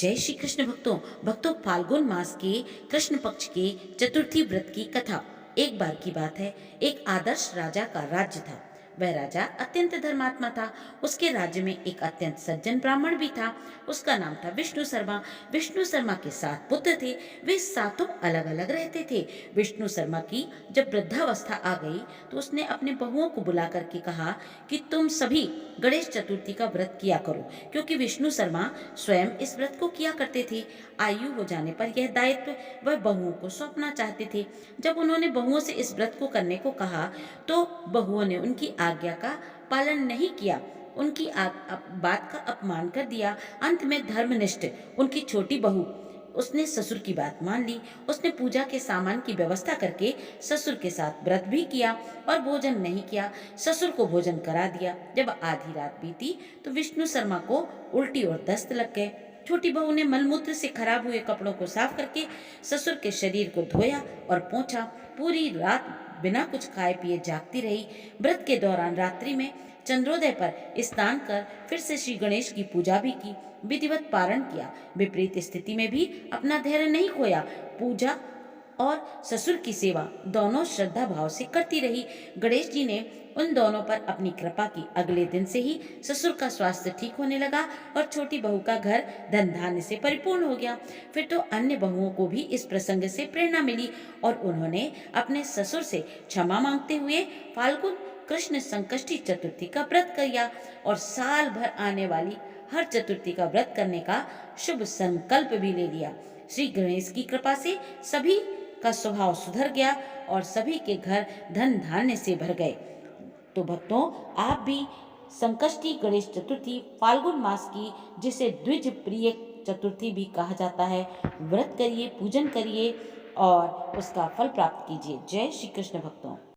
जय श्री कृष्ण भक्तों फाल्गुन मास के कृष्ण पक्ष के चतुर्थी व्रत की कथा। एक बार की बात है, एक आदर्श राजा का राज्य था। वह राजा अत्यंत धर्मात्मा था। उसके राज्य में एक अत्यंत सज्जन ब्राह्मण भी था। उसका नाम था विष्णु शर्मा। विष्णु शर्मा के 7 पुत्र थे। वे सातों अलग अलग रहते थे। विष्णु शर्मा की जब वृद्धावस्था आ गई तो उसने अपने बहुओं को बुला करके कहा कि तुम सभी गणेश चतुर्थी का व्रत किया करो, क्योंकि विष्णु शर्मा स्वयं इस व्रत को किया करते थे। आयु हो जाने पर यह दायित्व वह बहुओं को सौंपना चाहते थे। जब उन्होंने बहुओं से इस व्रत को करने को कहा तो बहुओं ने उनकी आज्ञा का पालन नहीं किया, उनकी बात का अपमान कर दिया। अंत में धर्मनिष्ठ उनकी छोटी बहू, उसने ससुर की बात मान ली। उसने पूजा के सामान की व्यवस्था करके ससुर के साथ व्रत भी किया और भोजन नहीं किया। ससुर को भोजन करा दिया। जब आधी रात बीती तो विष्णु शर्मा को उल्टी और दस्त लग गए। छोटी बहू ने मलमूत्र से खराब हुए कपड़ों को साफ करके ससुर के शरीर को धोया और पोंछा। पूरी रात बिना कुछ खाए पिए जागती रही। व्रत के दौरान रात्रि में चंद्रोदय पर स्नान कर फिर से श्री गणेश की पूजा भी की, विधिवत पारण किया। विपरीत स्थिति में भी अपना धैर्य नहीं खोया। पूजा और ससुर की सेवा दोनों श्रद्धा भाव से करती रही। गणेश जी ने उन दोनों पर अपनी कृपा की। अगले दिन से ही ससुर का स्वास्थ्य ठीक होने लगा और छोटी बहू का घर धन धान्य से परिपूर्ण हो गया। फिर तो अन्य बहुओं को भी इस प्रसंग से प्रेरणा मिली और उन्होंने अपने ससुर से क्षमा मांगते हुए फाल्गुन कृष्ण संकष्टी चतुर्थी का व्रत किया और साल भर आने वाली हर चतुर्थी का व्रत करने का शुभ संकल्प भी ले लिया। श्री गणेश की कृपा से सभी का स्वभाव सुधर गया और सभी के घर धन धान्य से भर गए। तो भक्तों, आप भी संकष्टी गणेश चतुर्थी फाल्गुन मास की, जिसे द्विज प्रिय चतुर्थी भी कहा जाता है, व्रत करिए, पूजन करिए और उसका फल प्राप्त कीजिए। जय श्री कृष्ण भक्तों।